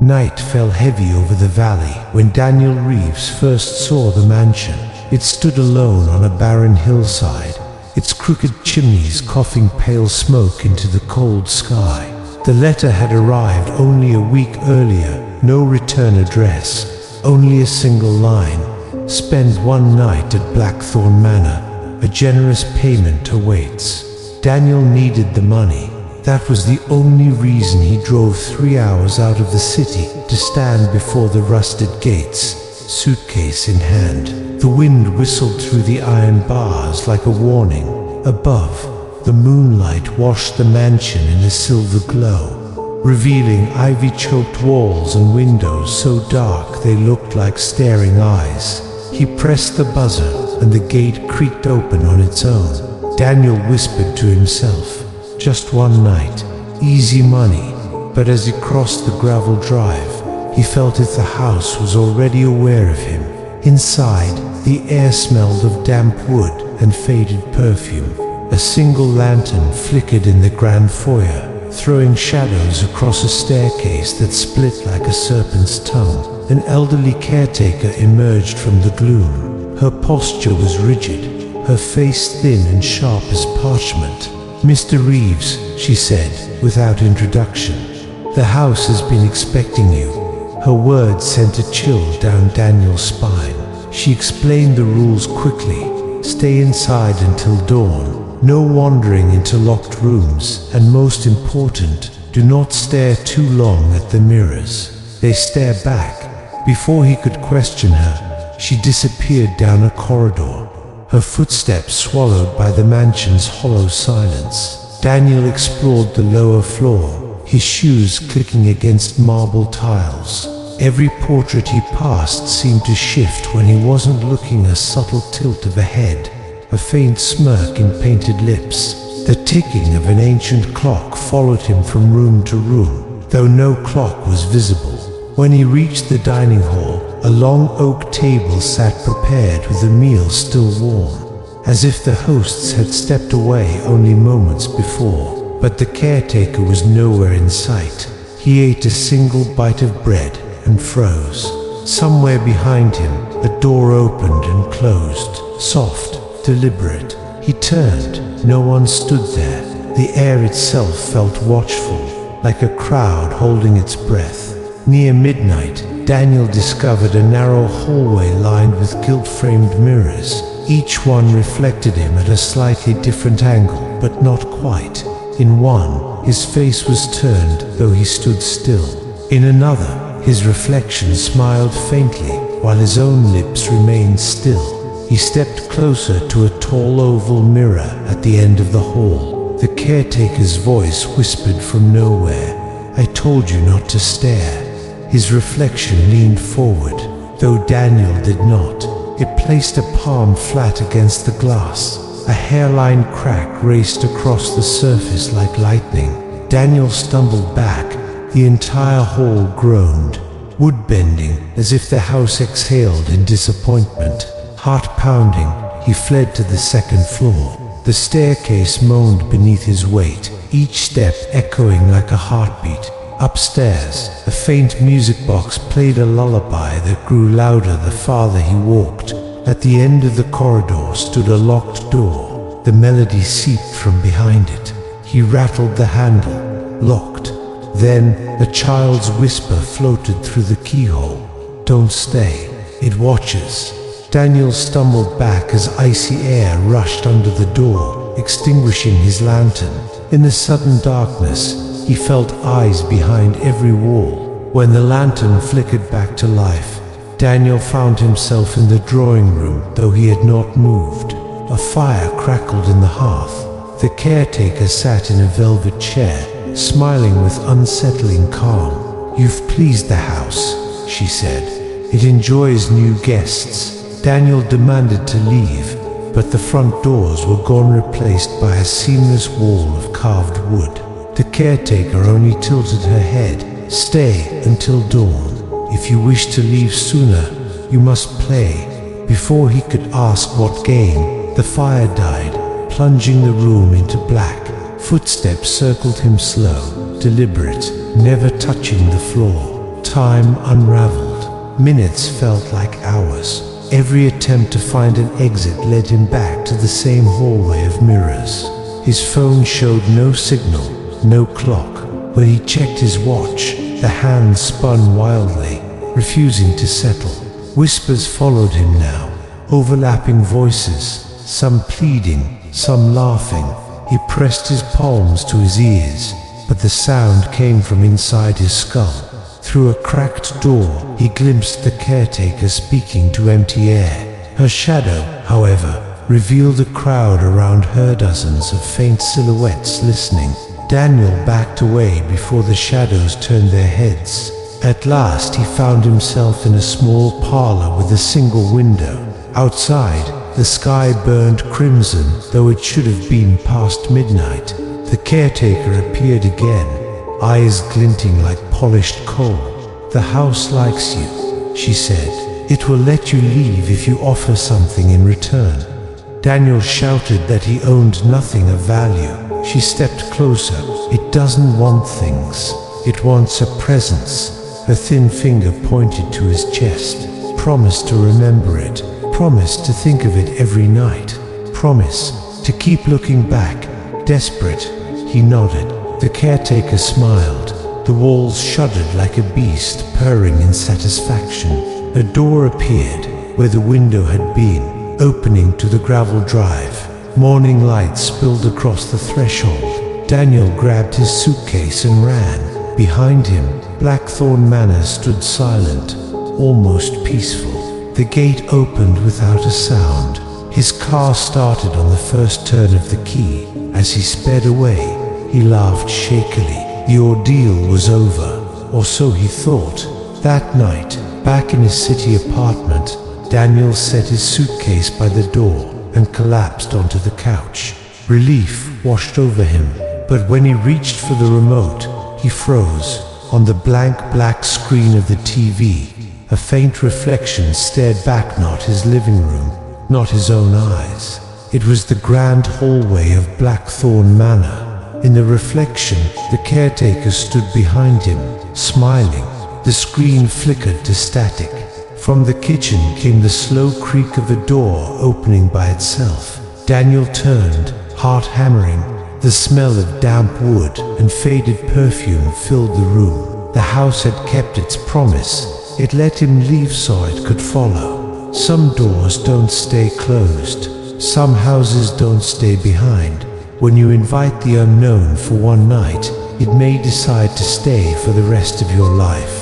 Night fell heavy over the valley when Daniel Reeves first saw the mansion. It stood alone on a barren hillside, its crooked chimneys coughing pale smoke into the cold sky. The letter had arrived only a week earlier, no return address, only a single line: "Spend one night at Blackthorn Manor. A generous payment awaits." Daniel needed the money. That was the only reason he drove 3 hours out of the city to stand before the rusted gates, suitcase in hand. The wind whistled through the iron bars like a warning. Above, the moonlight washed the mansion in a silver glow, revealing ivy-choked walls and windows so dark they looked like staring eyes. He pressed the buzzer, and the gate creaked open on its own. Daniel whispered to himself, "Just one night, easy money." But as he crossed the gravel drive, he felt as if the house was already aware of him. Inside, the air smelled of damp wood and faded perfume. A single lantern flickered in the grand foyer, throwing shadows across a staircase that split like a serpent's tongue. An elderly caretaker emerged from the gloom. Her posture was rigid, her face thin and sharp as parchment. "Mr. Reeves," she said, without introduction, "the house has been expecting you." Her words sent a chill down Daniel's spine. She explained the rules quickly: stay inside until dawn, no wandering into locked rooms, and most important, do not stare too long at the mirrors. They stare back. Before he could question her, she disappeared down a corridor, her footsteps swallowed by the mansion's hollow silence. Daniel explored the lower floor, his shoes clicking against marble tiles. Every portrait he passed seemed to shift when he wasn't looking, a subtle tilt of a head, a faint smirk in painted lips. The ticking of an ancient clock followed him from room to room, though no clock was visible. When he reached the dining hall, a long oak table sat prepared with the meal still warm, as if the hosts had stepped away only moments before. But the caretaker was nowhere in sight. He ate a single bite of bread and froze. Somewhere behind him, a door opened and closed, soft, deliberate. He turned. No one stood there. The air itself felt watchful, like a crowd holding its breath. Near midnight, Daniel discovered a narrow hallway lined with gilt-framed mirrors. Each one reflected him at a slightly different angle, but not quite. In one, his face was turned, though he stood still. In another, his reflection smiled faintly, while his own lips remained still. He stepped closer to a tall oval mirror at the end of the hall. The caretaker's voice whispered from nowhere, "I told you not to stare." His reflection leaned forward, though Daniel did not. It placed a palm flat against the glass. A hairline crack raced across the surface like lightning. Daniel stumbled back. The entire hall groaned, wood-bending, as if the house exhaled in disappointment. Heart pounding, he fled to the second floor. The staircase moaned beneath his weight, each step echoing like a heartbeat. Upstairs, a faint music box played a lullaby that grew louder the farther he walked. At the end of the corridor stood a locked door. The melody seeped from behind it. He rattled the handle. Locked. Then, a child's whisper floated through the keyhole. "Don't stay. It watches." Daniel stumbled back as icy air rushed under the door, extinguishing his lantern. In the sudden darkness, he felt eyes behind every wall. When the lantern flickered back to life, Daniel found himself in the drawing room, though he had not moved. A fire crackled in the hearth. The caretaker sat in a velvet chair, smiling with unsettling calm. "You've pleased the house," she said. "It enjoys new guests." Daniel demanded to leave, but the front doors were gone, replaced by a seamless wall of carved wood. The caretaker only tilted her head. "Stay until dawn. If you wish to leave sooner, you must play." Before he could ask what game, the fire died, plunging the room into black. Footsteps circled him, slow, deliberate, never touching the floor. Time unraveled. Minutes felt like hours. Every attempt to find an exit led him back to the same hallway of mirrors. His phone showed no signal, no clock. When he checked his watch, the hands spun wildly, refusing to settle. Whispers followed him now, overlapping voices, some pleading, some laughing. He pressed his palms to his ears, but the sound came from inside his skull. Through a cracked door, he glimpsed the caretaker speaking to empty air. Her shadow, however, revealed a crowd around her, dozens of faint silhouettes listening. Daniel backed away before the shadows turned their heads. At last he found himself in a small parlor with a single window. Outside, the sky burned crimson, though it should have been past midnight. The caretaker appeared again, eyes glinting like polished coal. "The house likes you," she said. "It will let you leave if you offer something in return." Daniel shouted that he owned nothing of value. She stepped closer. "It doesn't want things. It wants a presence." Her thin finger pointed to his chest. "Promise to remember it. Promise to think of it every night. Promise to keep looking back." Desperate, he nodded. The caretaker smiled. The walls shuddered like a beast purring in satisfaction. A door appeared where the window had been, opening to the gravel drive. Morning light spilled across the threshold. Daniel grabbed his suitcase and ran. Behind him, Blackthorn Manor stood silent, almost peaceful. The gate opened without a sound. His car started on the first turn of the key. As he sped away, he laughed shakily. The ordeal was over, or so he thought. That night, back in his city apartment, Daniel set his suitcase by the door and collapsed onto the couch. Relief washed over him, but when he reached for the remote, he froze. On the blank black screen of the TV, a faint reflection stared back, not his living room, not his own eyes. It was the grand hallway of Blackthorn Manor. In the reflection, the caretaker stood behind him, smiling. The screen flickered to static. From the kitchen came the slow creak of a door opening by itself. Daniel turned, heart hammering. The smell of damp wood and faded perfume filled the room. The house had kept its promise. It let him leave so it could follow. Some doors don't stay closed. Some houses don't stay behind. When you invite the unknown for one night, it may decide to stay for the rest of your life.